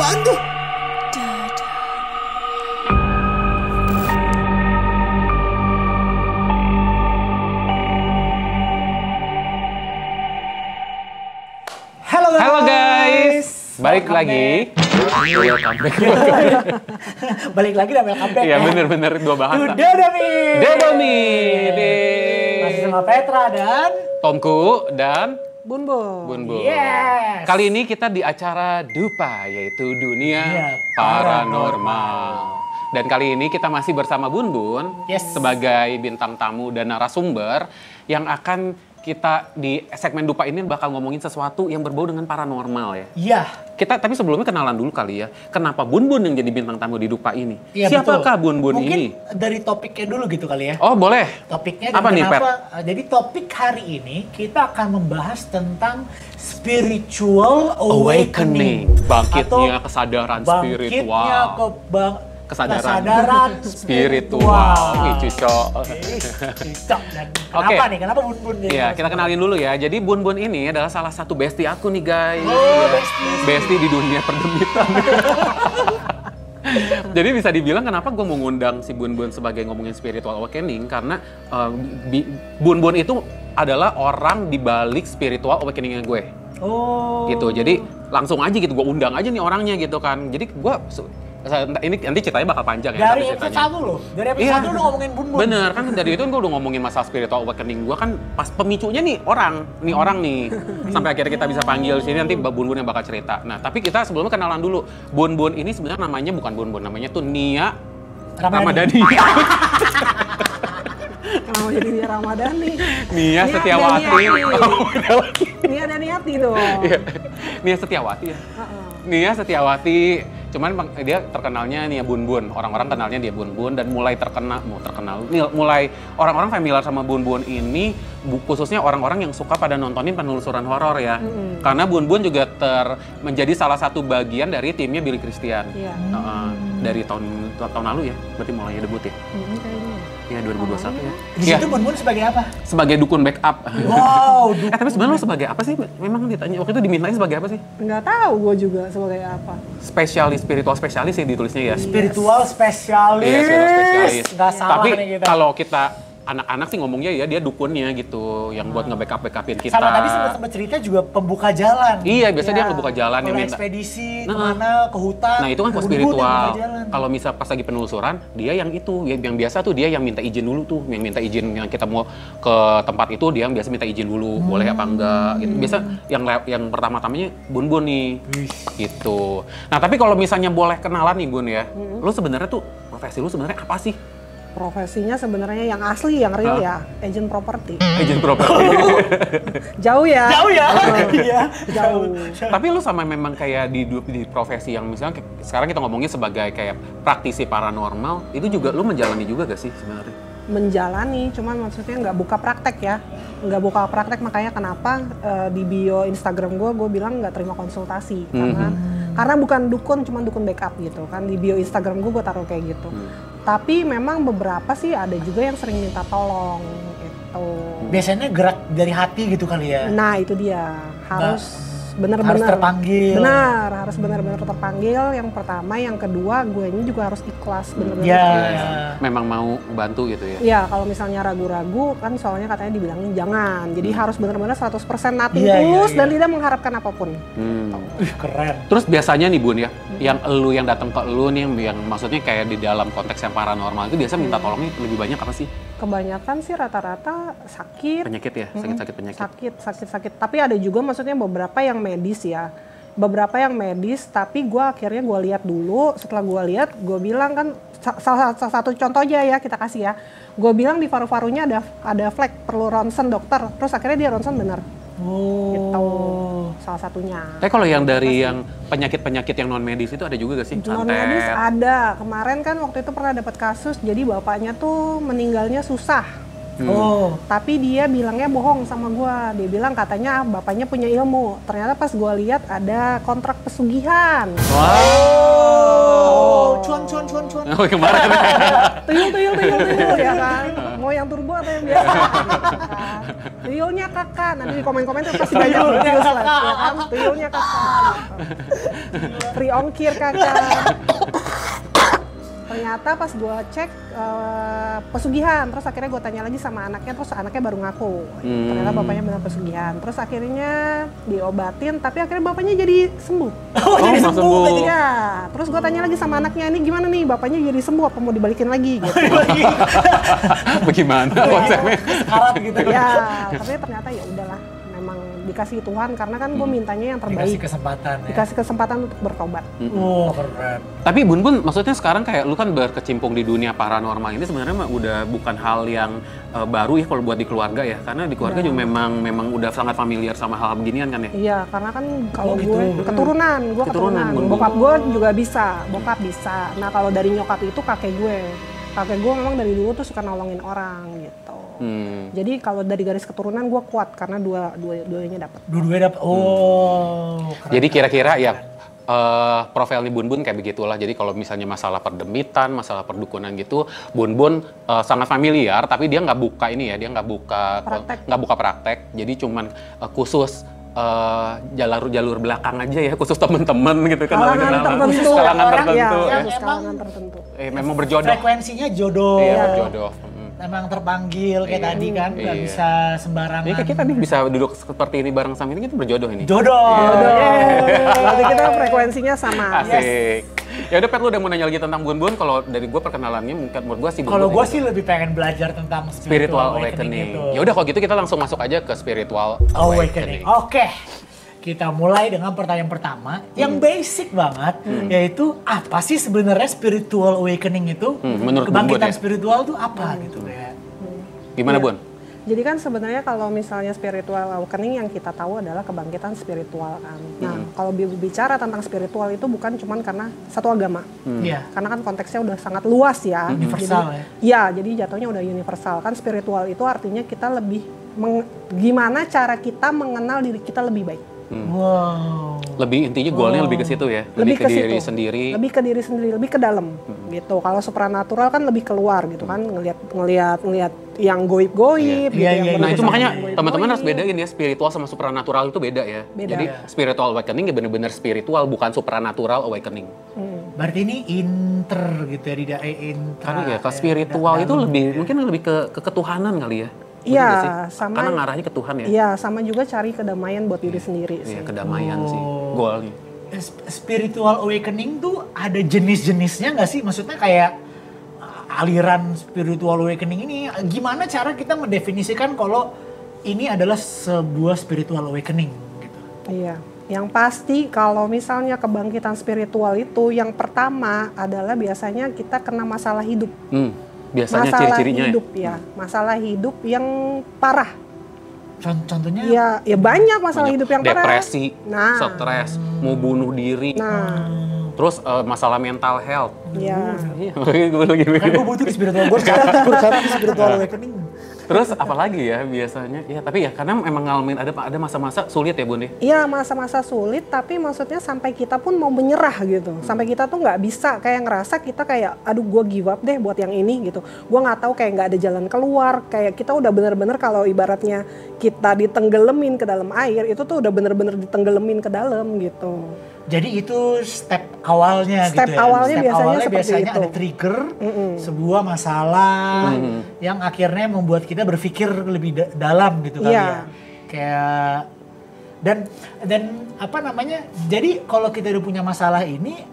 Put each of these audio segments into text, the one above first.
Apaan tuh? Halo guys, balik lagi. Welcome back. Balik lagi dan welcome back. Iya bener-bener dua bahasa. Dedami. Masih sama Petra dan Tomku dan Bunbun. Yes. Kali ini kita di acara Dupa, yaitu Dunia Iya, Paranormal. Dan kali ini kita masih bersama Bunbun sebagai bintang tamu dan narasumber yang akan kita di segmen Dupa ini bakal ngomongin sesuatu yang berbau dengan paranormal ya. Iya. Kita tapi sebelumnya kenalan dulu kali ya. Kenapa Bunbun yang jadi bintang tamu di Dupa ini? Iya, Siapakah betul. Bunbun Mungkin ini? dari topiknya dulu gitu kali ya. Oh boleh. Topiknya dan apa nih, Pet? Jadi topik hari ini kita akan membahas tentang spiritual awakening. Bangkitnya kesadaran spiritual. Kesadaran spiritual. Wih, cocok. Cocok. Dan kenapa nih? Kenapa Bunbun? Iya, kita kenalin dulu ya. Jadi Bunbun ini adalah salah satu bestie aku nih guys. Oh, bestie di dunia perdemitan. Jadi bisa dibilang kenapa gue mengundang si Bunbun sebagai ngomongin spiritual awakening karena Bunbun itu adalah orang di balik spiritual awakeningnya gue. Oh. Gitu. Jadi langsung aja gitu gue undang aja nih orangnya gitu kan. Jadi gue ini nanti ceritanya bakal panjang ya. Dari episode 1 loh. Dari episode 1 udah ngomongin Bunbun. Bener kan dari itu kan gue udah ngomongin masalah spiritual awakening gue kan pas pemicunya nih orang nih. Sampai akhirnya kita bisa panggil sini nanti Bunbun yang bakal cerita. Nah tapi kita sebelumnya kenalan dulu. Bunbun ini sebenarnya namanya bukan Bunbun, namanya tuh Nia Ramadhani. Kenapa jadi Nia Ramadhani? Nia Setiawati. Nia dan Niati dong. Nia Setiawati ya. Nia Setiawati. Cuman dia terkenalnya Nia Bunbun, orang-orang kenalnya dia Bunbun dan mulai mulai orang-orang familiar sama Bunbun ini khususnya orang-orang yang suka pada nontonin penelusuran horor ya. Karena Bunbun juga menjadi salah satu bagian dari timnya Billy Christian. Dari tahun lalu ya, berarti mulai debut ya. Iya 2021 ya. Di situ Bunbun sebagai apa? Sebagai dukun backup. Wow. Tapi sebenarnya lo sebagai apa sih? Memang ditanya waktu itu dimintain sebagai apa sih? Nggak tahu gue juga sebagai apa. Spiritual spesialis sih ditulisnya ya. Spiritual spesialis. Iya, spiritual spesialis. Nggak salah tapi nih kita. kalau kita anak-anak sih ngomongnya ya dia dukunnya gitu, yang buat nge-backupin kita. Sama tadi sempat cerita juga pembuka jalan. Iya, biasanya dia ngebuka jalan yang Kalau minta. ekspedisi kemana, ke hutan. Nah itu kan ke Bunbun spiritual. yang buka jalan. Kalau misal pas lagi penelusuran, dia yang itu, yang biasa tuh dia yang minta izin dulu tuh, yang minta izin yang kita mau ke tempat itu dia yang biasa minta izin dulu, boleh apa enggak. Gitu. Biasa yang pertama-tamanya Bunbun nih, gitu. Nah tapi kalau misalnya boleh kenalan nih Bun ya, lu sebenarnya tuh profesi lu sebenarnya apa sih? Profesinya sebenarnya yang asli, yang real ya, agent properti. Agent properti. Jauh ya. Jauh ya. Iya. Jauh. Tapi lu sama memang kayak di profesi yang misalnya sekarang kita ngomongin sebagai kayak praktisi paranormal, itu juga lu menjalani juga gak sih sebenarnya? Menjalani, cuman maksudnya nggak buka praktek ya. Nggak buka praktek, makanya kenapa di bio Instagram gue bilang nggak terima konsultasi. Karena bukan dukun, cuman dukun backup gitu kan. Di bio Instagram gue taruh kayak gitu. Tapi memang beberapa sih ada juga yang sering minta tolong gitu. Biasanya gerak dari hati gitu kali ya. Nah itu dia, harus benar-benar harus terpanggil. Benar, harus benar-benar terpanggil. Yang pertama, yang kedua, gue ini juga harus ikhlas benar-benar. Iya. Memang mau bantu gitu ya. Iya, kalau misalnya ragu-ragu kan soalnya katanya dibilangin jangan. Jadi harus benar-benar 100% nating Iya, tulus iya. dan tidak mengharapkan apapun. Keren. Terus biasanya nih Bun ya, yang datang ke lu nih yang maksudnya kayak di dalam konteks yang paranormal itu biasa minta tolongnya lebih banyak apa sih? Kebanyakan sih rata-rata sakit. Penyakit ya, sakit-sakit penyakit. Sakit. Tapi ada juga maksudnya beberapa yang medis ya. Beberapa yang medis, tapi akhirnya gue lihat dulu. Setelah gue lihat, gue bilang kan salah satu contoh aja ya kita kasih ya. Gue bilang di paru-parunya ada flek, perlu ronsen dokter. Terus akhirnya dia ronsen bener. Gitu, salah satunya. Tapi kalau yang dari yang penyakit-penyakit yang non medis itu ada juga gak sih? Non medis ada. Kemarin kan waktu itu pernah dapat kasus, jadi bapaknya tuh meninggalnya susah. Tapi dia bilangnya bohong sama gua. Dia bilang katanya bapaknya punya ilmu. Ternyata pas gua lihat ada kontrak pesugihan. Wow. Cuan. Oh kemarin. Tuyul ya kan. Mau yang turbo atau yang biasa? tuyulnya kakak, nanti di komen-komen tuh pasti banyak tuyul lah, ya kan? Tuyulnya kakak, gitu. Free ongkir kakak. Ternyata pas gue cek pesugihan, terus akhirnya gue tanya lagi sama anaknya, terus anaknya baru ngaku. Ternyata bapaknya benar pesugihan. Terus akhirnya diobatin, tapi akhirnya bapaknya jadi sembuh. Oh, jadi sembuh. Ya, terus gue tanya lagi sama anaknya, ini gimana nih bapaknya jadi sembuh apa mau dibalikin lagi? Gitu. Bagaimana konsepnya? Sekarat gitu. Ya, tapi ternyata ya udahlah, memang dikasih Tuhan karena kan gue mintanya yang terbaik. Dikasih kesempatan ya. Dikasih kesempatan untuk bertobat. Oh, keren. Tapi Bun Bun, maksudnya sekarang kayak lu kan berkecimpung di dunia paranormal ini sebenarnya mah udah bukan hal yang baru ya kalau buat di keluarga ya, karena di keluarga juga memang udah sangat familiar sama hal beginian kan ya. Iya, karena kan kalau gitu. gue keturunan, Bun. bokap gue juga bisa, bokap bisa. Nah kalau dari nyokap itu kakek gue memang dari dulu tuh suka nolongin orang gitu. Jadi kalau dari garis keturunan gue kuat karena dua-duanya dapat. Dua-duanya dapat. Oh. Keren. Jadi kira-kira ya profilnya Bun Bun kayak begitulah. Jadi kalau misalnya masalah perdemitan, masalah perdukunan gitu, Bun Bun sangat familiar. Tapi dia nggak buka ini ya, dia nggak buka praktek. Jadi cuman khusus jalur belakang aja ya, khusus teman-teman gitu kan. Kalangan tertentu. Memang berjodoh. Frekuensinya jodoh. Iya, berjodoh. Memang terpanggil kayak tadi kan, nggak bisa sembarangan. Ini kita nih bisa duduk seperti ini bareng sama ini, kita berjodoh ini. Jodoh. Berarti kita frekuensinya sama. Asik. Ya udah Pet, lu udah mau nanya lagi tentang Bun Bun. Kalau dari gue perkenalannya mungkin menurut gue sih Bun Bun. Kalau gue sih lebih pengen belajar tentang spiritual awakening. Ya udah kalau gitu kita langsung masuk aja ke spiritual awakening. Oke. Kita mulai dengan pertanyaan pertama yang basic banget, yaitu apa sih sebenarnya spiritual awakening itu? Menurut kebangkitan Bun, spiritual itu apa gitu ya? Gimana Bun? Jadi kan sebenarnya kalau misalnya spiritual awakening yang kita tahu adalah kebangkitan spiritual kan. Nah kalau bicara tentang spiritual itu bukan cuman karena satu agama. Karena kan konteksnya udah sangat luas ya. Universal jadi, ya. Jadi jatuhnya udah universal kan, spiritual itu artinya kita lebih gimana cara kita mengenal diri kita lebih baik. Wow. Lebih intinya goalnya lebih ke situ ya, lebih ke diri sendiri. Lebih ke diri sendiri, lebih ke dalam gitu. Kalau supranatural kan lebih keluar gitu kan, ngelihat yang goib-goib. Nah itu makanya teman-teman harus bedain ya, spiritual sama supranatural itu beda ya. Jadi spiritual awakening ya benar-benar spiritual, bukan supranatural awakening. Berarti ini inter gitu ya, tidak intra. Karena ya ke spiritual itu mungkin lebih ke ketuhanan kali ya. Iya, sama. Karena ngarahnya ke Tuhan ya. Iya, sama juga cari kedamaian buat diri sendiri sih. Iya, kedamaian sih goalnya. Spiritual awakening tuh ada jenis-jenisnya nggak sih? Maksudnya kayak aliran spiritual awakening ini, gimana cara kita mendefinisikan kalau ini adalah sebuah spiritual awakening gitu? Iya, yang pasti kalau misalnya kebangkitan spiritual itu yang pertama adalah biasanya kita kena masalah hidup. Biasanya masalah ciri-cirinya hidup ya, masalah hidup yang parah. Contohnya? Ya banyak masalah hidup yang parah. Depresi, stres, mau bunuh diri. Terus masalah mental health. Iya. Kan gue butuh di spiritual, gue cari spiritual awakening. Terus apalagi ya biasanya? Ya tapi ya karena memang ngalamin ada masa-masa sulit ya Bun ya? Iya, masa-masa sulit, tapi maksudnya sampai kita pun mau menyerah gitu. Sampai kita tuh nggak bisa, kayak ngerasa kita kayak aduh gue give up deh buat yang ini gitu. Gue nggak tahu, kayak nggak ada jalan keluar. Kayak kita udah bener-bener kalau ibaratnya kita ditenggelamin ke dalam air, itu tuh udah bener-bener ditenggelamin ke dalam gitu. Jadi itu step awalnya gitu ya? Step awalnya biasanya ada trigger, sebuah masalah yang akhirnya membuat kita berpikir lebih dalam gitu kali ya. Kayak dan apa namanya? Jadi kalau kita udah punya masalah ini,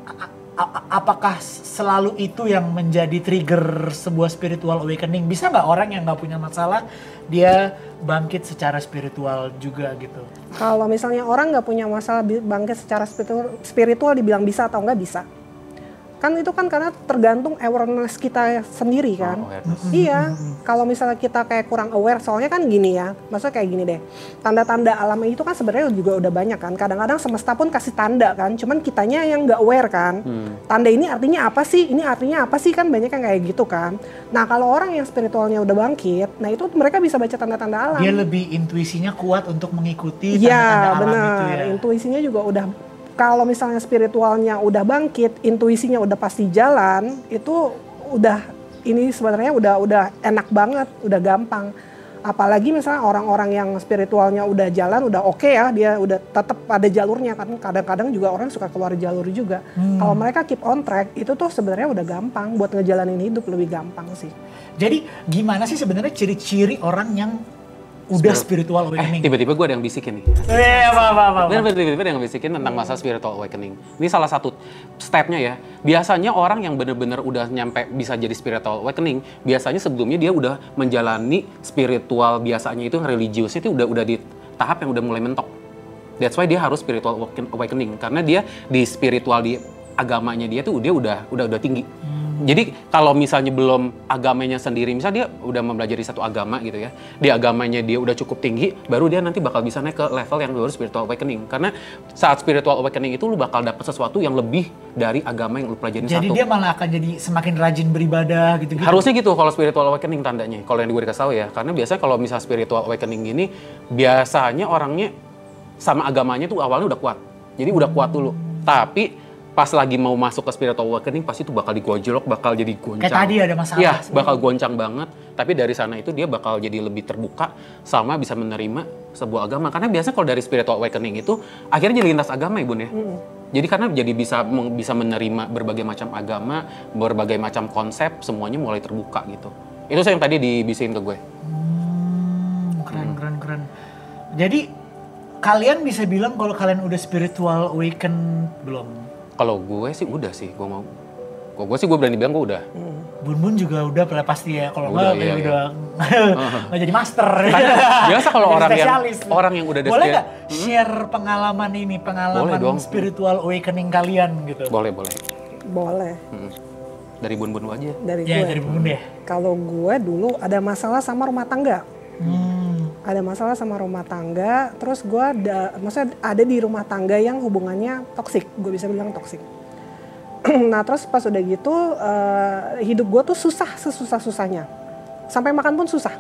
apakah selalu itu yang menjadi trigger sebuah spiritual awakening? Bisa nggak orang yang nggak punya masalah dia bangkit secara spiritual juga gitu? Kalau misalnya orang nggak punya masalah bangkit secara spiritual dibilang bisa atau nggak bisa? Kan itu kan karena tergantung awareness kita sendiri kan. Iya, kalau misalnya kita kayak kurang aware, soalnya kan gini ya, maksudnya kayak gini deh, tanda-tanda alam itu kan sebenarnya juga udah banyak kan. Kadang-kadang semesta pun kasih tanda kan, cuman kitanya yang nggak aware kan. Tanda ini artinya apa sih, ini artinya apa sih, kan banyak yang kayak gitu kan. Nah kalau orang yang spiritualnya udah bangkit, nah itu mereka bisa baca tanda-tanda alam. Dia lebih intuisinya kuat untuk mengikuti tanda-tanda alam itu ya. Intuisinya juga udah. Kalau misalnya spiritualnya udah bangkit, intuisinya udah pasti jalan, itu udah ini sebenarnya udah enak banget, udah gampang. Apalagi misalnya orang-orang yang spiritualnya udah jalan, udah oke ya, dia udah tetap ada jalurnya kan. Kadang-kadang juga orang suka keluar jalur juga. Kalau mereka keep on track, itu tuh sebenarnya udah gampang buat ngejalanin hidup, lebih gampang sih. Jadi gimana sih sebenarnya ciri-ciri orang yang udah spiritual awakening? Tiba-tiba gue ada yang bisikin nih. Apa? Tiba-tiba ada yang bisikin tentang masa spiritual awakening. Ini salah satu stepnya ya. Biasanya orang yang benar-benar udah nyampe bisa jadi spiritual awakening, biasanya sebelumnya dia udah menjalani spiritual biasanya itu religius itu udah di tahap yang udah mulai mentok. That's why dia harus spiritual awakening karena dia di spiritual di agamanya dia tuh dia udah tinggi. Jadi kalau misalnya belum agamanya sendiri, misalnya dia udah mempelajari satu agama gitu ya, di agamanya dia udah cukup tinggi, baru dia nanti bakal bisa naik ke level yang baru spiritual awakening. Karena saat spiritual awakening itu lu bakal dapet sesuatu yang lebih dari agama yang lu pelajarin satu. Jadi dia malah akan jadi semakin rajin beribadah gitu-gitu? Harusnya gitu kalau spiritual awakening tandanya, kalau yang gue dikasih tahu ya. Karena biasanya kalau misalnya spiritual awakening gini, biasanya orangnya sama agamanya tuh awalnya udah kuat. Jadi udah kuat dulu. Tapi pas lagi mau masuk ke spiritual awakening pasti itu bakal digojlok, bakal jadi goncang. Kayak tadi ada masalah. Iya, bakal goncang banget. Tapi dari sana itu dia bakal jadi lebih terbuka sama bisa menerima sebuah agama. Karena biasanya kalau dari spiritual awakening itu akhirnya jadi lintas agama ya Bun ya. Jadi karena jadi bisa menerima berbagai macam agama, berbagai macam konsep, semuanya mulai terbuka gitu. Itu yang tadi dibisikin ke gue. Keren. Jadi kalian bisa bilang kalau kalian udah spiritual awaken belum? Kalau gue sih udah sih, gue berani bilang gue udah. Bun juga udah pasti ya, kalau udah, nggak udah nggak jadi master. Biasa kalau orang yang udah boleh nggak share pengalaman spiritual awakening kalian gitu? Boleh. Dari Bun aja. Dari Bun deh. Kalau gue dulu ada masalah sama rumah tangga. Ada masalah sama rumah tangga, terus gue maksudnya ada di rumah tangga yang hubungannya toksik, gue bisa bilang toksik. Nah terus pas udah gitu, hidup gue tuh susah-susahnya. Sampai makan pun susah.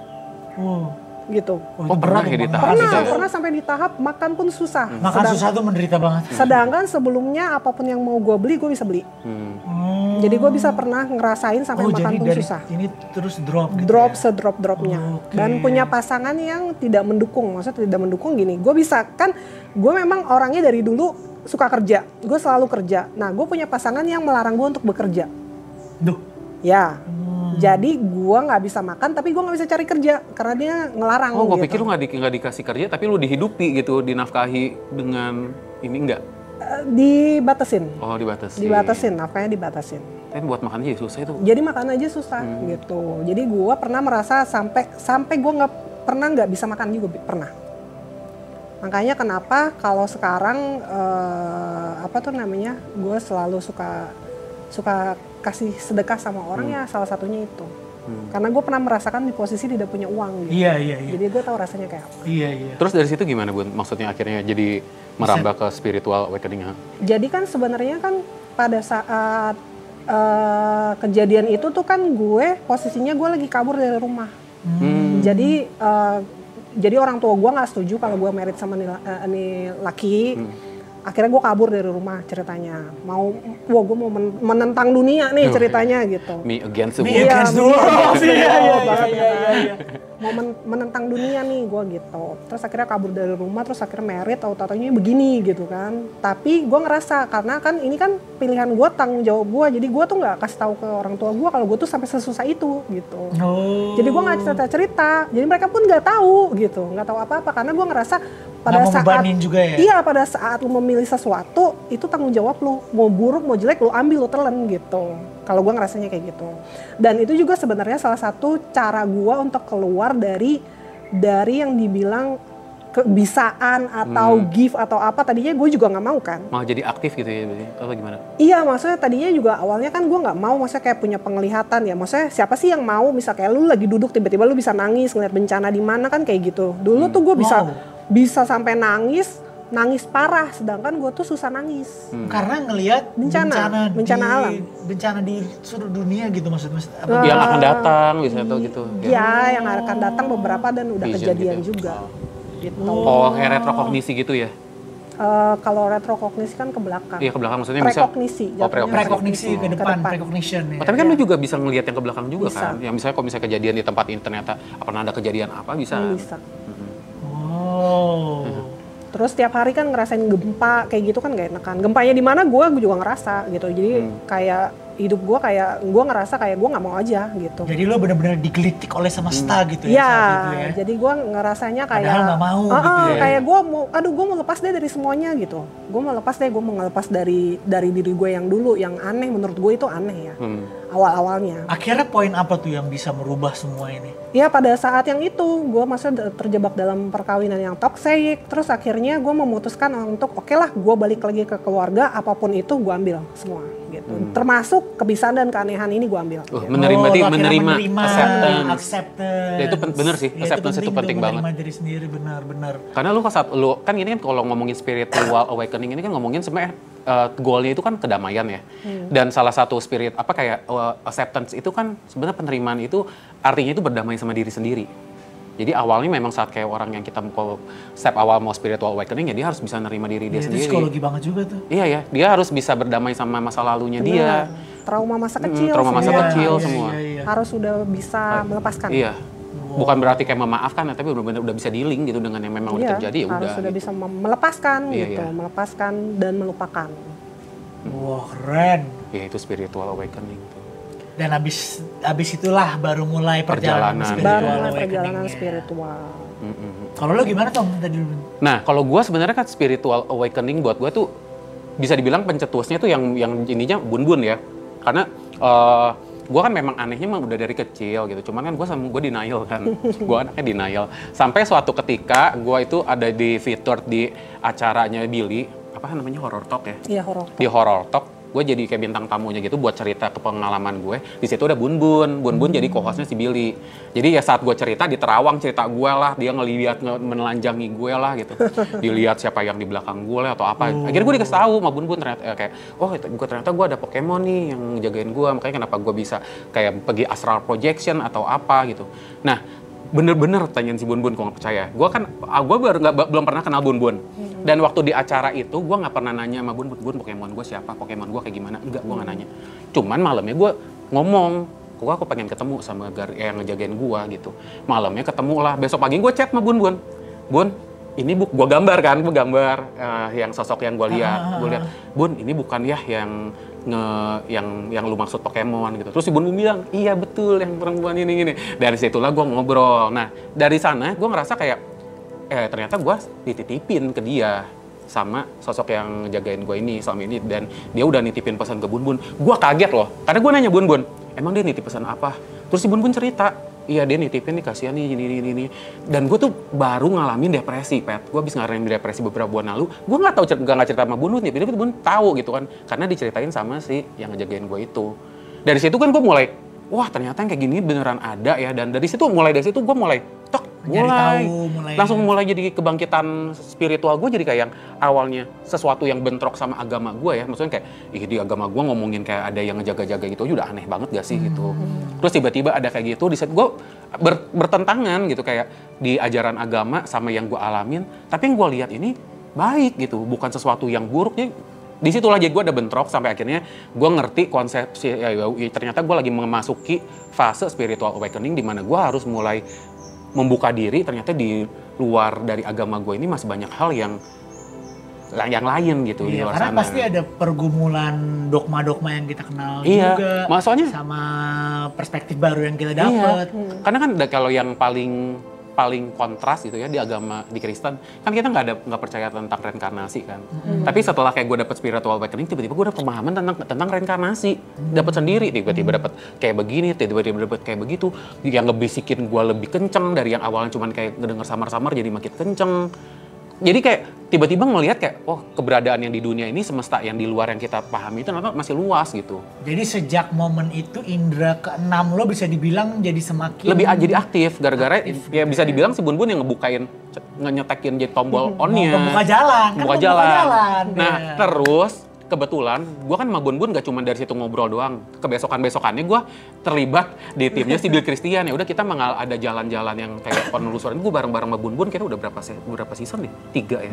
Gitu. Pernah ya di tahap itu? Pernah sampai di tahap makan pun susah. Makan susah tuh menderita banget. Sedangkan sebelumnya apapun yang mau gue beli, gue bisa beli. Jadi gue bisa pernah ngerasain sampai makan pun susah. Ini terus drop gitu drop ya? sedrop-dropnya. Dan punya pasangan yang tidak mendukung. Maksudnya tidak mendukung gini, gue bisa kan, gue memang orangnya dari dulu suka kerja. Gue selalu kerja. Nah gue punya pasangan yang melarang gue untuk bekerja. Duh. Ya. Jadi gue nggak bisa makan, tapi gue nggak bisa cari kerja karena dia ngelarang. Oh, gue pikir lu nggak dikasih kerja, tapi lu dihidupi gitu, dinafkahi dengan ini enggak? Dibatasin. Oh, dibatasin. Dibatasin, nafkahnya dibatasin. Tapi buat makan aja susah itu. Jadi makan aja susah gitu. Jadi gue pernah merasa sampai gue nggak bisa makan juga pernah. Makanya kenapa kalau sekarang gue selalu suka kasih sedekah sama orang ya salah satunya itu. Karena gue pernah merasakan di posisi tidak punya uang gitu. Iya. Jadi gue tahu rasanya kayak apa. Iya. Terus dari situ gimana Bun? Maksudnya akhirnya jadi merambah ke spiritual awakening? Jadi kan sebenarnya kan pada saat kejadian itu tuh kan posisinya gue lagi kabur dari rumah. Jadi orang tua gue nggak setuju kalau gue married sama nih laki. Akhirnya gue kabur dari rumah ceritanya. Gue mau menentang dunia nih ceritanya gitu. Me against the world. Me against the world. Iya. Mau menentang dunia nih gue gitu. Terus akhirnya kabur dari rumah, terus akhirnya married, tahu-taunya begini gitu kan. Tapi gue ngerasa karena kan ini kan pilihan gue, tanggung jawab gue. Jadi gue tuh nggak kasih tahu ke orang tua gue kalau gue tuh sampai sesusah itu gitu. Jadi gue nggak cerita. Jadi mereka pun nggak tahu gitu, nggak tahu apa-apa karena gue ngerasa pada saat juga ya? Iya, pada saat lu memilih sesuatu itu tanggung jawab lu, mau buruk mau jelek lu ambil, lu telan gitu. Kalau gue ngerasanya kayak gitu. Dan itu juga sebenarnya salah satu cara gue untuk keluar dari yang dibilang kebisaan atau gift atau apa. Tadinya gue juga nggak mau kan. Mau jadi aktif gitu ya, atau gimana? Iya, maksudnya tadinya juga awalnya kan gue nggak mau, maksudnya kayak punya penglihatan ya. Maksudnya siapa sih yang mau, misal kayak lu lagi duduk tiba-tiba lu bisa nangis ngeliat bencana di mana kan kayak gitu. Dulu tuh gue bisa sampai nangis parah, sedangkan gue tuh susah nangis. Karena ngelihat bencana alam, bencana di seluruh dunia gitu maksudnya. Yang akan datang bisa atau gitu. Iya, yang akan datang beberapa dan udah Vision kejadian gitu. juga. Gitu. Oh, kayak retrokognisi gitu ya? Kalau retrokognisi kan ke belakang. Iya, ke belakang maksudnya bisa. Prekognisi. Precognition ke depan, precognition ya. Tapi kan lu juga bisa ngelihat yang ke belakang juga Bisa. kan. Yang misalnya kalau misalnya kejadian di tempat ini ternyata pernah ada kejadian apa bisa. Bisa. Oh. Terus tiap hari kan ngerasain gempa kayak gitu kan gak enakan. Gempanya di mana gue juga ngerasa gitu. Jadi kayak hidup gue kayak gue ngerasa kayak gue nggak mau aja gitu. Jadi lo benar-benar digelitik oleh semesta gitu ya? Iya, saat itu ya? jadi gue ngerasanya kayak padahal nggak mau gitu ya? Kayak gue mau, gue mau lepas deh dari semuanya gitu. Gue mau ngelepas dari diri gue yang dulu, yang aneh, menurut gue itu aneh ya. Awal-awalnya. Akhirnya poin apa tuh yang bisa merubah semua ini? Ya pada saat yang itu, gue masih terjebak dalam perkawinan yang toksik. Terus akhirnya gue memutuskan untuk oke lah, gue balik lagi ke keluarga, apapun itu gue ambil semua gitu. Termasuk kebiasaan dan keanehan ini gue ambil. Gitu. Menerima acceptance. Ya, itu bener sih, acceptance itu penting banget. Menerima diri sendiri, benar-benar. Karena lu kan ini kan kalau ngomongin spiritual awakening ini kan ngomongin sebenarnya goalnya itu kan kedamaian ya. Dan salah satu spirit apa kayak acceptance itu kan sebenarnya penerimaan itu artinya itu berdamai sama diri sendiri. Jadi awalnya memang saat kayak orang yang kita mau step awal mau spiritual awakening ya dia harus bisa nerima diri dia sendiri. Itu psikologi banget juga tuh. Iya ya, dia harus bisa berdamai sama masa lalunya dia. Trauma masa kecil. Trauma masa kecil semua. Harus udah bisa melepaskan. Iya. Bukan berarti kayak memaafkan, tapi benar-benar udah bisa dealing gitu dengan yang memang udah terjadi ya udah. Harus sudah gitu. bisa melepaskan gitu, melepaskan dan melupakan. Wah, keren. Ya itu spiritual awakening. Dan abis itulah baru mulai perjalanan spiritual. Kalau lo gimana Tom tadi dulu? Nah, kalau gue sebenarnya kan spiritual awakening buat gue tuh bisa dibilang pencetusnya tuh yang ininya bun-bun ya. Karena gue kan memang anehnya udah dari kecil gitu. Cuman kan gue denial kan. Gue anaknya denial. Sampai suatu ketika gue itu ada di featured di acaranya Billy, apa namanya, Horror Talk ya? Iya, Horror Talk. Di Horror Talk gue jadi kayak bintang tamunya gitu buat cerita ke pengalaman gue. Di situ ada Bun-Bun jadi co-hostnya si Billy. Jadi ya saat gue cerita di Terawang cerita gue lah, dia ngelihat menelanjangi gue lah gitu. Dilihat siapa yang di belakang gue lah atau apa. Akhirnya gue dikasih tahu sama Bun ternyata kayak ternyata gue ada Pokemon nih yang jagain gue, makanya kenapa gue bisa kayak pergi astral projection atau apa gitu. Nah, bener-bener pertanyaan si Bun kok nggak percaya. Gue belum pernah kenal Bun. Dan waktu di acara itu gue nggak pernah nanya sama Bun Pokemon gue siapa, Pokemon gue kayak gimana. Enggak, gue nggak nanya. Cuman malamnya gue ngomong, aku pengen ketemu sama yang ngejagain gue gitu. Malamnya ketemu lah, besok pagi gue chat sama Bun, ini gue gambar kan, yang sosok yang gue lihat. Gue lihat, Bun ini bukan ya yang lu maksud Pokemon gitu. Terus si Bun bilang, iya betul yang perempuan ini. Dari situlah gue ngobrol. Nah dari sana gue ngerasa kayak, ternyata gue dititipin ke dia sama sosok yang jagain gue ini selama ini. Dan dia udah nitipin pesan ke Bun. Gue kaget loh, karena gue nanya Bun, emang dia nitip pesan apa? Terus si Bun cerita, iya dia nitipin nih, kasihan nih ini. Dan gue tuh baru ngalamin depresi, Pet. Gue habis ngalamin depresi beberapa bulan lalu. Gue nggak cerita sama Bun nih, tapi Bun tahu gitu kan, karena diceritain sama si yang ngejagain gue itu. Dari situ kan gue mulai, wah ternyata yang kayak gini beneran ada ya. Dan dari situ gue mulai langsung mulai jadi kebangkitan spiritual gue. Jadi kayak yang awalnya sesuatu yang bentrok sama agama gue ya, maksudnya kayak di agama gue ngomongin kayak ada yang ngejaga-jaga gitu udah aneh banget gak sih gitu. Terus tiba-tiba ada kayak gitu, di saat gue bertentangan gitu kayak di ajaran agama sama yang gue alamin, tapi yang gue lihat ini baik gitu, bukan sesuatu yang buruknya. Di situlah jadi gue ada bentrok sampai akhirnya gue ngerti konsep ternyata gue lagi memasuki fase spiritual awakening di mana gue harus mulai membuka diri. Ternyata di luar dari agama gue ini masih banyak hal yang lain gitu di luar karena sana. pasti ada pergumulan dogma-dogma yang kita kenal juga. Maksudnya sama perspektif baru yang kita dapat. Karena kan kalau yang paling kontras gitu ya di agama di Kristen kan kita nggak percaya tentang reinkarnasi kan. Tapi setelah kayak gue dapet spiritual awakening, tiba-tiba gue dapet pemahaman tentang reinkarnasi. Dapet sendiri, tiba-tiba dapet kayak begini, tiba-tiba dapet kayak begitu. Yang ngebisikin gue lebih kenceng dari yang awalnya cuman kayak ngedenger samar-samar jadi makin kenceng. Jadi kayak tiba-tiba ngelihat kayak, keberadaan yang di dunia ini, semesta yang di luar yang kita pahami itu ternyata masih luas gitu. Jadi sejak momen itu indera keenam lo bisa dibilang jadi semakin jadi aktif gara-gara ya bisa dibilang si Bun yang nyetekin jadi tombol on-nya. Membuka jalan. Nah, terus kebetulan gue kan sama Bun gak cuma dari situ ngobrol doang. Kebesokan-besokannya gue terlibat di timnya si Bill Christian. Ya udah kita ada jalan-jalan yang kayak penelusuran. Gue bareng-bareng sama Bun kira udah berapa season nih? 3 ya.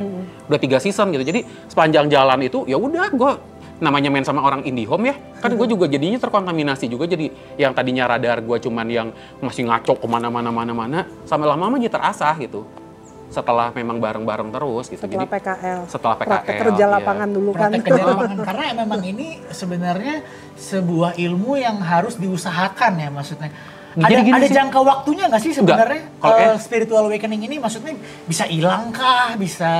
Udah 3 season gitu. Jadi sepanjang jalan itu ya udah gue namanya main sama orang IndiHome ya. Kan gue juga jadinya terkontaminasi juga. Jadi yang tadinya radar gue cuman yang masih ngaco kemana-mana. Sampai lama-lama jadi terasah gitu. Setelah memang bareng-bareng terus gitu. Setelah jadi, PKL. Setelah PKL. Praktek kerja lapangan dulu kan. Praktek kerja lapangan. Karena memang ini sebenarnya sebuah ilmu yang harus diusahakan ya maksudnya. Ada jangka waktunya nggak sih sebenarnya spiritual awakening ini maksudnya bisa hilang kah? Bisa.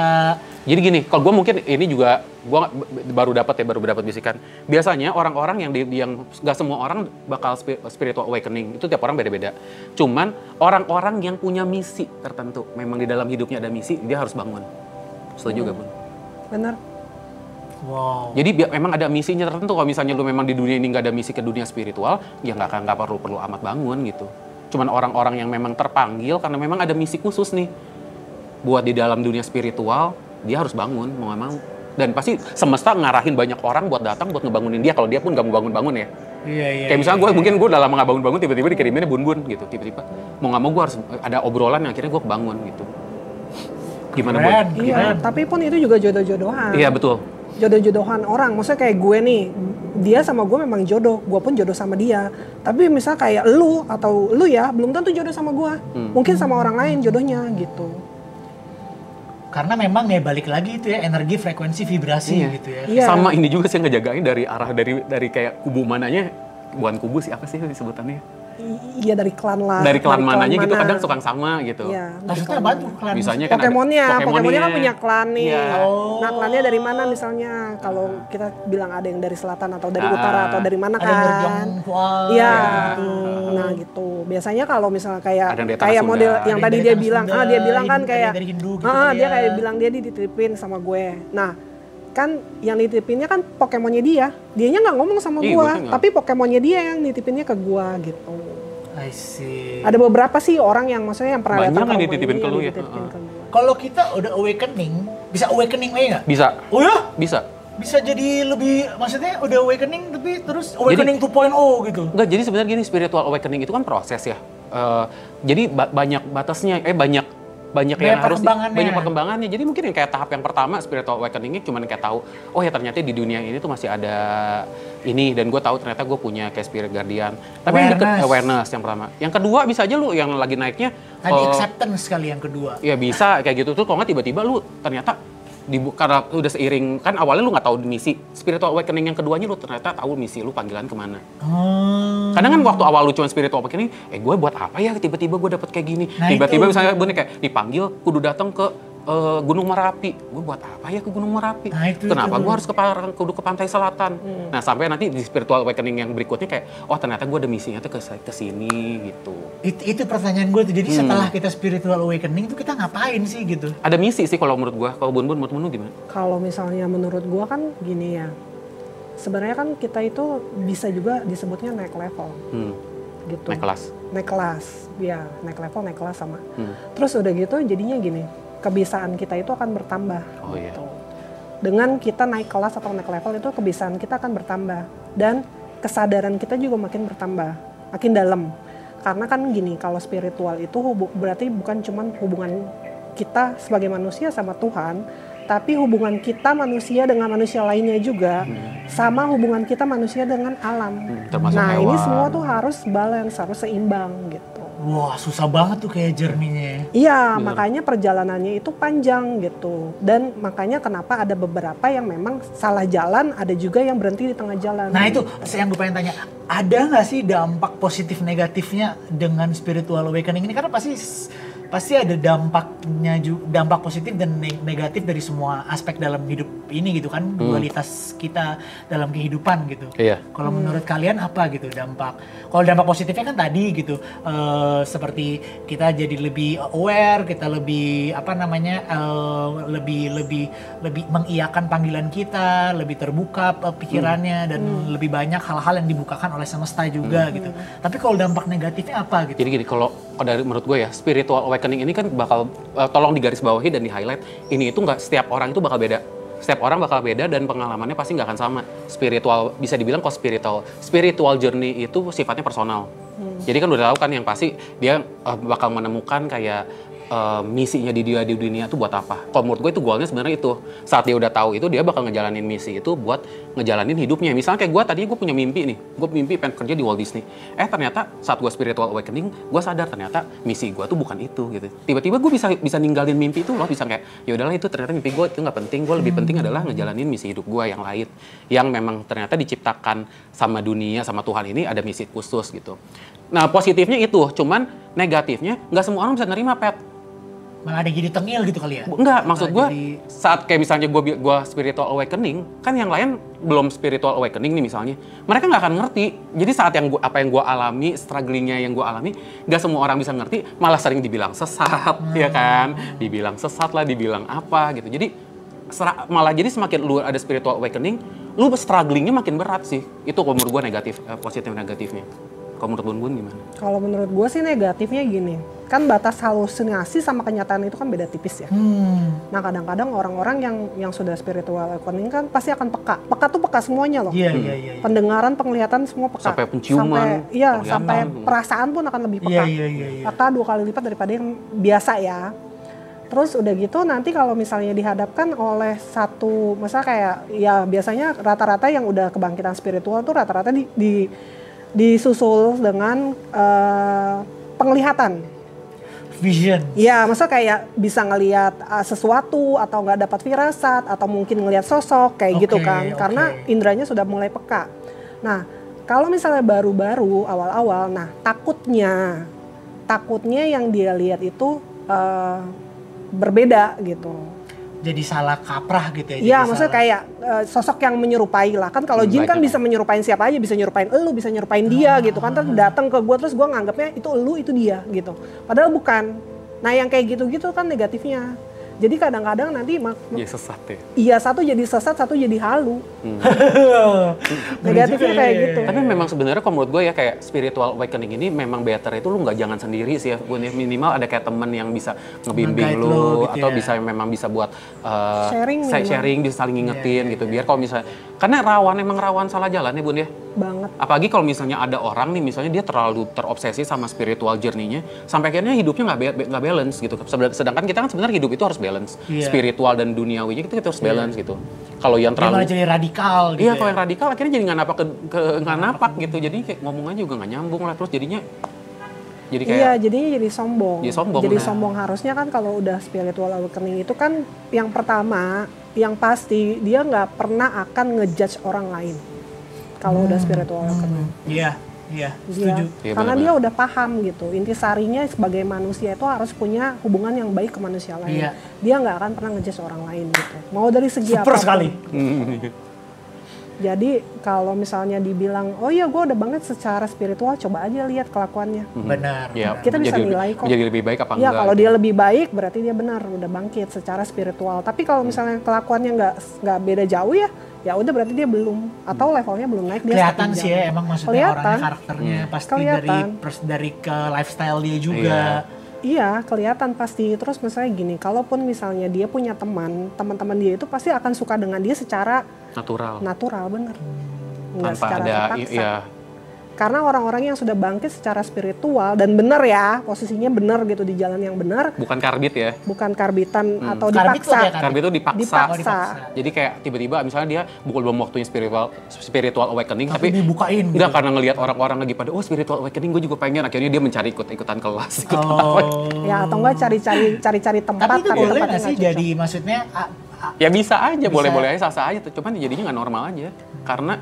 Jadi gini, kalau gue mungkin ini juga gue baru dapat bisikan. Biasanya orang-orang yang nggak semua orang bakal spiritual awakening itu tiap orang beda-beda. Cuman orang-orang yang punya misi tertentu, memang di dalam hidupnya ada misi, dia harus bangun. Setuju gak, Bun? Benar. Wow. Jadi memang ada misinya tertentu. Kalau misalnya lu memang di dunia ini nggak ada misi ke dunia spiritual, ya nggak perlu amat bangun gitu. Cuman orang-orang yang memang terpanggil karena memang ada misi khusus nih buat di dalam dunia spiritual, dia harus bangun mau nggak mau. Dan pasti semesta ngarahin banyak orang buat datang buat ngebangunin dia kalau dia pun nggak mau bangun-bangun ya. Iya. Kayak misalnya mungkin gue udah lama nggak bangun-bangun, tiba-tiba dikiriminnya Bun gitu. Tiba-tiba mau nggak mau gue harus ada obrolan yang akhirnya gue kebangun gitu. Gimana Bun? Iya, tapi pun itu juga jodoh-jodohan. Iya betul. Jodoh-jodohan orang, maksudnya kayak gue nih, dia sama gue memang jodoh, gue pun jodoh sama dia. Tapi misalnya kayak lu atau lu ya, belum tentu jodoh sama gue. Mungkin sama orang lain jodohnya gitu. Karena memang ya balik lagi itu ya energi, frekuensi, vibrasi gitu ya. Iya. Sama ini juga sih ngejagain dari arah dari kayak kubu mananya, bukan kubu sih apa sih sebutannya? Iya dari klan lah. Dari klan mananya gitu kadang suka sama gitu. Iya. Maksudnya apa tuh klan? Misalnya kan Pokemonnya kan punya klan nih. Iya. Nah klannya dari mana misalnya? Kalau kita bilang ada yang dari selatan atau dari utara atau dari mana Ada yang dari kan? Tionghoa. Iya. Gitu. Nah gitu. Biasanya kalau misalnya kayak Tanah model Sunda. yang Ada tadi yang dia dari bilang, Sunda, dia bilang kan Hindu, kayak, dari Hindu gitu dia ya. kayak bilang dia dititipin sama gue. Nah kan yang nitipinnya kan Pokemonnya dianya nggak ngomong sama Iya, gue, betul. tapi Pokemonnya dia yang nitipinnya ke gue gitu. I see. Ada beberapa sih orang yang maksudnya yang pernah Banyak datang yang ke dititipin ke rumah lu ini, ya? dititipin ke gua. Kalau kita udah awakening, bisa awakening lagi nggak? Bisa. Oh ya? Bisa. Bisa jadi lebih, maksudnya udah awakening tapi terus awakening 2.0 gitu? Enggak, jadi sebenarnya gini, spiritual awakening itu kan proses ya. Jadi banyak batasnya, banyak yang harus banyak perkembangannya. Jadi mungkin yang kayak tahap yang pertama spiritual awakening-nya cuma kayak tahu, oh ya ternyata di dunia ini tuh masih ada ini, dan gue tahu ternyata gue punya kayak spirit guardian. Tapi awareness yang pertama. Yang kedua bisa aja lu yang lagi naiknya tadi acceptance kali yang kedua. Ya bisa kayak gitu tuh, kalau nggak tiba-tiba lu ternyata karena udah seiring, kan awalnya lu nggak tahu misi. Spiritual awakening yang keduanya lu ternyata tahu misi lu, panggilan kemana. Kadang kan waktu awal lu cuma spiritual awakening, gue buat apa ya tiba-tiba gue dapet kayak gini. Nah, tiba-tiba misalnya gue kayak dipanggil kudu datang ke Gunung Merapi. Gue buat apa ya ke Gunung Merapi? Nah, kenapa gue harus kudu ke pantai selatan? Nah sampai nanti di spiritual awakening yang berikutnya kayak, oh ternyata gue ada misinya tuh ke sini gitu. Itu pertanyaan gue tuh. Jadi setelah kita spiritual awakening tuh kita ngapain sih gitu? Ada misi sih kalau menurut gue. Kalau menurut lu gimana? Kalau misalnya menurut gua kan gini ya, sebenarnya kan kita itu bisa juga disebutnya naik level, gitu. Naik kelas, ya naik level, naik kelas sama. Terus udah gitu jadinya gini, kebiasaan kita itu akan bertambah. Oh iya. Gitu. Dengan kita naik kelas atau naik level itu kebiasaan kita akan bertambah dan kesadaran kita juga makin bertambah, makin dalam. Karena kan gini, kalau spiritual itu berarti bukan cuma hubungan kita sebagai manusia sama Tuhan, tapi hubungan kita manusia dengan manusia lainnya juga, sama hubungan kita manusia dengan alam. Nah ini semua tuh harus balance, harus seimbang gitu. Wah susah banget tuh kayak journey-nya. Iya, makanya perjalanannya itu panjang gitu. Dan makanya kenapa ada beberapa yang memang salah jalan, ada juga yang berhenti di tengah jalan. Nah itu yang gue pengen tanya, ada nggak sih dampak positif negatifnya dengan spiritual awakening ini? Karena pasti ada dampaknya juga, dampak positif dan negatif dari semua aspek dalam hidup ini gitu kan, dualitas kita dalam kehidupan gitu. Iya. Kalau menurut kalian apa gitu dampak? Kalau dampak positifnya kan tadi gitu, seperti kita jadi lebih aware, kita lebih lebih mengiyakan panggilan kita, lebih terbuka pikirannya dan lebih banyak hal-hal yang dibukakan oleh semesta juga gitu. Tapi kalau dampak negatifnya apa gitu? Jadi gini, kalau dari menurut gue ya, spiritual awakening ini kan bakal tolong digarisbawahi dan di highlight, ini itu nggak setiap orang itu bakal beda. Setiap orang bakal beda dan pengalamannya pasti nggak akan sama. Spiritual, bisa dibilang kok spiritual journey itu sifatnya personal. Jadi kan udah tahu kan yang pasti dia bakal menemukan kayak misinya di dunia itu buat apa. Kalau menurut gue itu goalnya sebenarnya itu. Saat dia udah tahu itu, dia bakal ngejalanin misi itu buat ngejalanin hidupnya. Misalnya kayak gue tadi, gue punya mimpi nih. Gue mimpi pengen kerja di Walt Disney. Ternyata saat gue spiritual awakening, gue sadar ternyata misi gue tuh bukan itu gitu. Tiba-tiba gue bisa ninggalin mimpi itu loh. Bisa kayak, ya udahlah itu ternyata mimpi gue itu nggak penting. Gue lebih penting adalah ngejalanin misi hidup gue yang lain. Yang memang ternyata diciptakan sama dunia, sama Tuhan ini ada misi khusus gitu. Nah positifnya itu, cuman negatifnya nggak semua orang bisa nerima, Pet. Malah ada jadi tengil gitu kali ya? Enggak, maksud gue saat kayak misalnya gue spiritual awakening, kan yang lain belum spiritual awakening nih misalnya, mereka nggak akan ngerti. Jadi saat apa yang gue alami, strugglingnya yang gue alami, nggak semua orang bisa ngerti, malah sering dibilang sesat, ya kan? Dibilang sesat lah, dibilang apa gitu. Jadi malah jadi semakin lu ada spiritual awakening, lu strugglingnya makin berat sih. Itu menurut gue negatif, positif negatifnya. Kalau menurut Bun gimana? Kalau menurut gue sih negatifnya gini, kan batas halusinasi sama kenyataan itu kan beda tipis ya. Nah kadang-kadang orang-orang yang sudah spiritual awakening kan pasti akan peka. Peka tuh peka semuanya loh. Iya. Pendengaran, penglihatan semua peka. Sampai penciuman. Sampai perasaan pun akan lebih peka. Iya. Peka 2 kali lipat daripada yang biasa ya. Terus udah gitu nanti kalau misalnya dihadapkan oleh satu, misalnya kayak ya biasanya rata-rata yang udah kebangkitan spiritual tuh rata-rata disusul dengan penglihatan, vision. Iya, maksudnya kayak bisa ngelihat sesuatu atau nggak dapat firasat atau mungkin ngelihat sosok kayak gitu kan, karena indranya sudah mulai peka. Nah, kalau misalnya baru-baru awal-awal, nah takutnya yang dia lihat itu berbeda gitu. Jadi salah kaprah gitu ya? Iya, maksudnya kayak sosok yang menyerupai lah. Kan kalau jin kan bisa menyerupain siapa aja, bisa nyerupain elu, bisa nyerupain dia gitu kan. Terus datang ke gue, terus gue nganggapnya itu elu, itu dia gitu. Padahal bukan. Nah yang kayak gitu-gitu kan negatifnya. Jadi kadang-kadang nanti ya sesat ya? Iya, satu jadi sesat, satu jadi halu. Negatifnya kayak gitu. Tapi memang sebenarnya kalau menurut gue ya kayak spiritual awakening ini memang better itu lu nggak jangan sendiri sih ya. Minimal ada kayak temen yang bisa ngebimbing lu gitu atau bisa memang bisa buat sharing bisa saling ngingetin gitu. Biar kalau misalnya, karena emang rawan salah jalan ya Bun ya. Banget. Apalagi kalau misalnya ada orang nih misalnya dia terlalu terobsesi sama spiritual journey-nya sampai akhirnya hidupnya nggak balance gitu. Sedangkan kita kan sebenarnya hidup itu harus balance. Spiritual dan duniawinya kita harus balance gitu. Kalau yang terlalu jadi radikal gitu. Iya, kalau yang radikal akhirnya jadi nggak napak gitu. Jadi kayak ngomongnya juga nggak nyambung lah, terus jadinya jadinya jadi sombong. Jadi sombong harusnya kan kalau udah spiritual awakening itu kan yang pertama, yang pasti dia nggak pernah akan ngejudge orang lain. Kalau udah spiritual awakening. Iya, setuju. Karena dia udah paham gitu. Intisarinya sebagai manusia itu harus punya hubungan yang baik ke manusia lain. Dia nggak akan pernah ngejudge orang lain gitu. Mau dari segi apa? Super sekali. Jadi kalau misalnya dibilang, oh iya gue udah banget secara spiritual, coba aja lihat kelakuannya. Benar. Kita bisa nilai kok. Jadi lebih baik apa enggak? Ya kalau dia lebih baik berarti dia benar udah bangkit secara spiritual. Tapi kalau misalnya kelakuannya nggak beda jauh ya udah berarti dia belum atau levelnya belum naik. Dia kelihatan sih ya emang maksudnya orangnya karakternya pasti dari ke lifestyle dia juga. Iya, kelihatan pasti. Terus misalnya gini, kalaupun misalnya dia punya teman-teman dia itu pasti akan suka dengan dia secara natural bener. Nggak tanpa secara ada terpaksa. Karena orang-orang yang sudah bangkit secara spiritual dan benar ya, posisinya benar gitu di jalan yang benar. Bukan karbit ya? Bukan karbitan atau dipaksa. Karbit itu dipaksa. Jadi kayak tiba-tiba misalnya dia belum waktunya spiritual awakening tapi dibukain gitu. Enggak, karena ngelihat orang-orang lagi pada spiritual awakening gue juga pengen, akhirnya dia mencari ikutan kelas. Ya atau enggak cari tempat. Tapi itu boleh nggak sih jadi maksudnya? Ya bisa aja, boleh-boleh aja, sah-sah aja. Cuman jadinya nggak normal aja karena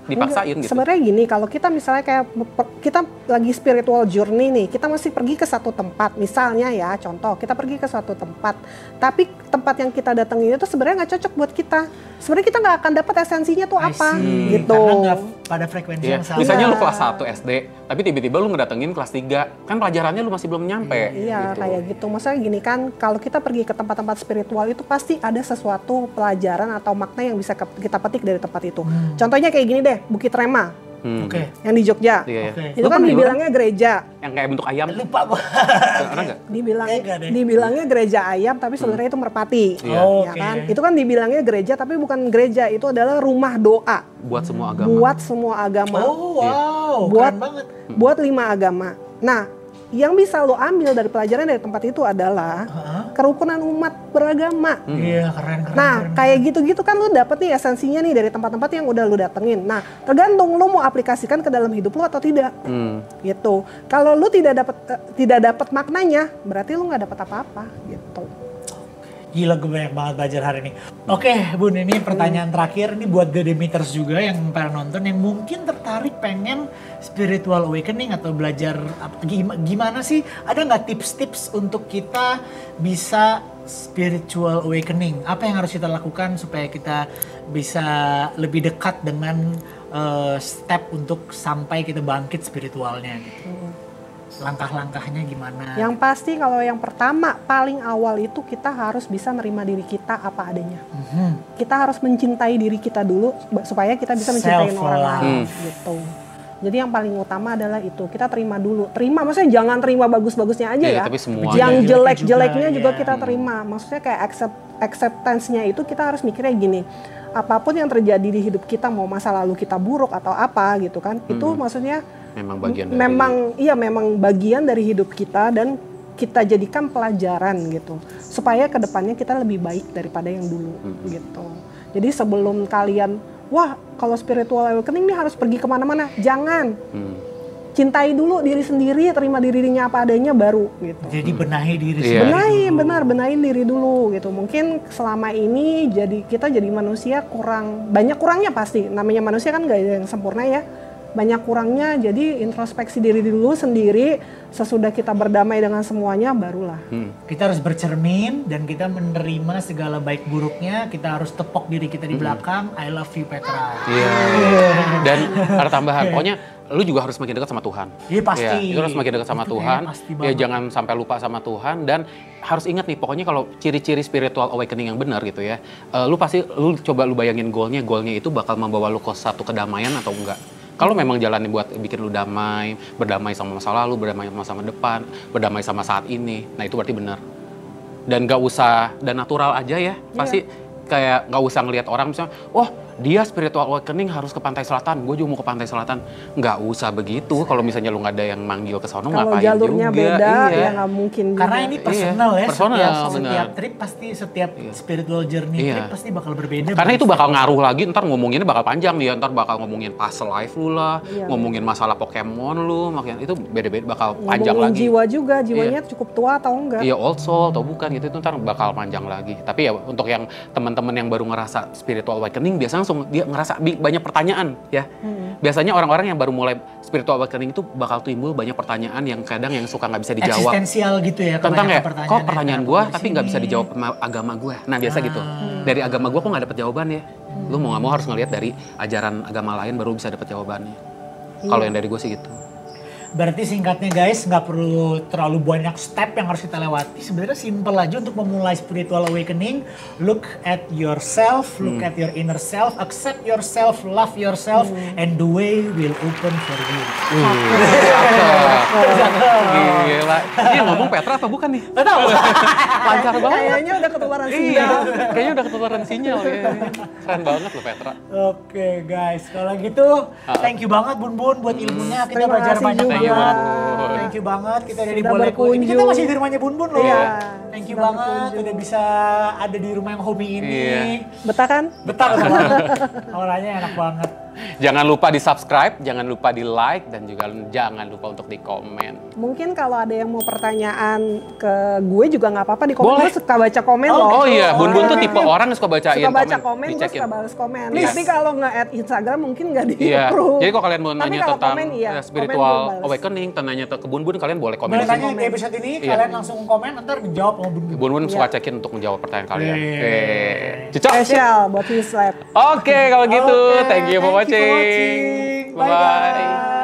dipaksain gitu. Sebenarnya gini, kalau kita misalnya kayak kita lagi spiritual journey nih, kita mesti pergi ke satu tempat, misalnya ya contoh, kita pergi ke suatu tempat, tapi tempat yang kita datengin itu sebenarnya nggak cocok buat kita. Sebenarnya kita nggak akan dapat esensinya tuh apa, gitu. Karena nggak pada frekuensi yang sama. Misalnya lu kelas 1 SD, tapi tiba-tiba lu ngedatengin kelas 3, kan pelajarannya lu masih belum nyampe. Iya, gitu. Kayak gitu. Maksudnya gini kan, kalau kita pergi ke tempat-tempat spiritual itu pasti ada sesuatu pelajaran atau makna yang bisa kita petik dari tempat itu. Contohnya kayak gini deh, Bukit Rema. Oke. Yang di Jogja. Iya, Oke. Itu kan dibilangnya gereja. Yang kayak bentuk ayam. Lupa gua. Ada nggak? Dibilangnya gereja ayam, tapi sebenarnya itu merpati. Iya. Ya kan? Itu kan dibilangnya gereja, tapi bukan gereja. Itu adalah rumah doa. Buat semua agama. Buat semua agama. Oh wow, buat keren banget. Buat 5 agama. Nah, yang bisa lo ambil dari pelajaran dari tempat itu adalah kerukunan umat beragama. Iya, keren. Nah, kayak gitu-gitu kan lo dapet nih esensinya nih dari tempat-tempat yang udah lo datengin. Nah, tergantung lo mau aplikasikan ke dalam hidup lo atau tidak. Gitu. Kalau lo tidak dapat maknanya, berarti lo nggak dapat apa-apa. Gitu. Gila, gue banyak banget belajar hari ini. Oke, Bun, ini pertanyaan terakhir. Ini buat The Demeters juga yang para nonton yang mungkin tertarik pengen spiritual awakening atau belajar gimana sih? Ada nggak tips-tips untuk kita bisa spiritual awakening? Apa yang harus kita lakukan supaya kita bisa lebih dekat dengan step untuk sampai kita bangkit spiritualnya gitu? Langkah-langkahnya gimana? Yang pasti kalau yang pertama paling awal itu kita harus bisa nerima diri kita apa adanya. Kita harus mencintai diri kita dulu supaya kita bisa mencintai orang lain gitu. Jadi yang paling utama adalah itu, kita terima dulu. Terima maksudnya jangan terima bagus-bagusnya aja ya. Tapi yang jelek-jeleknya juga kita terima. Maksudnya kayak acceptance-nya itu kita harus mikirnya gini. Apapun yang terjadi di hidup kita, mau masa lalu kita buruk atau apa gitu kan. Itu maksudnya memang bagian dari hidup kita dan kita jadikan pelajaran gitu supaya kedepannya kita lebih baik daripada yang dulu gitu. Jadi sebelum kalian kalau spiritual awakening ini harus pergi kemana-mana, jangan. Cintai dulu diri sendiri, terima dirinya apa adanya baru gitu. Jadi benahi diri sendiri. Benahin diri dulu gitu. Mungkin selama ini kita jadi manusia banyak kurangnya pasti. Namanya manusia kan nggak ada yang sempurna ya. Banyak kurangnya, jadi introspeksi diri dulu sendiri. Sesudah kita berdamai dengan semuanya, barulah. Kita harus bercermin dan kita menerima segala baik buruknya. Kita harus tepok diri kita di belakang. I love you, Petra. Dan ada tambahan, pokoknya lu juga harus makin dekat sama Tuhan. Iya pasti. Lu harus makin dekat sama Tuhan. Ya jangan sampai lupa sama Tuhan dan harus ingat nih, pokoknya kalau ciri-ciri spiritual awakening yang benar gitu ya. Lu coba bayangin goalnya itu bakal membawa lu ke satu kedamaian atau enggak. Kalau memang jalannya buat bikin lu damai, berdamai sama masa lalu, berdamai sama masa depan, berdamai sama saat ini, nah itu berarti benar. Dan gak usah, dan natural aja ya, pasti kayak gak usah ngelihat orang misalnya, dia spiritual awakening harus ke pantai selatan, gue juga mau ke pantai selatan. Nggak usah begitu, kalau misalnya lu nggak ada yang manggil ke sono ngapain juga. Kalau jalurnya beda, ya nggak mungkin juga. Karena ini personal ya, setiap trip pasti, setiap spiritual journey trip pasti bakal berbeda. Karena itu bakal ngaruh lagi, ntar ngomonginnya bakal panjang dia, ntar bakal ngomongin past life lu lah, ngomongin masalah Pokemon lu, makanya itu beda-beda bakal panjang lagi. Jiwa juga, jiwanya cukup tua atau enggak. Iya, old soul atau bukan gitu, itu ntar bakal panjang lagi. Tapi ya untuk yang teman-teman yang baru ngerasa spiritual awakening, biasanya langsung dia ngerasa banyak pertanyaan ya. Biasanya orang-orang yang baru mulai spiritual awakening itu bakal timbul banyak pertanyaan yang kadang yang suka nggak bisa dijawab. Eksistensial gitu ya. Tentang ya, kok pertanyaan gue tapi nggak bisa dijawab sama agama gue. Nah biasa gitu. Dari agama gue kok nggak dapet jawaban ya. Lu mau nggak mau harus ngelihat dari ajaran agama lain baru bisa dapet jawabannya. Kalau yang dari gue sih gitu. Berarti singkatnya guys, nggak perlu terlalu banyak step yang harus kita lewati. Sebenarnya simple aja untuk memulai spiritual awakening. Look at yourself, look at your inner self, accept yourself, love yourself, and the way will open for you. Gila. Ini ngomong Petra apa bukan nih? Nggak tahu. Lancar banget. Kayaknya udah ketularan sinyal. Kayaknya udah ketularan sinyal ya. Keren banget loh Petra. Oke guys, kalau gitu thank you banget Bun-Bun buat ilmunya. Kita belajar banyak banget. Thank you banget, kita udah boleh ini kita masih di rumahnya Bun-Bun loh ya. Thank you banget udah bisa ada di rumah yang homey ini. Betah kan? Betah banget. Auranya enak banget. Jangan lupa di subscribe, jangan lupa di like, dan juga jangan lupa untuk di komen. Mungkin kalau ada yang mau pertanyaan ke gue juga nggak apa-apa di komen. Gue suka baca komen loh. Oh iya, Bun-Bun tuh tipe orang yang suka bacain komen. Suka baca komen, gue suka balas komen. Tapi kalau nge-add Instagram mungkin nggak di-approve. Jadi kalau kalian mau nanya tentang spiritual awakening, nanya ke Bun-Bun, kalian boleh komen. Boleh tanya di episode ini, kalian langsung komen, ntar dijawab sama Bun-Bun. Bun-Bun suka cekin untuk menjawab pertanyaan kalian. Cocok? Spesial buat His Lab. Oke, kalau gitu, thank you for watching. Bye guys.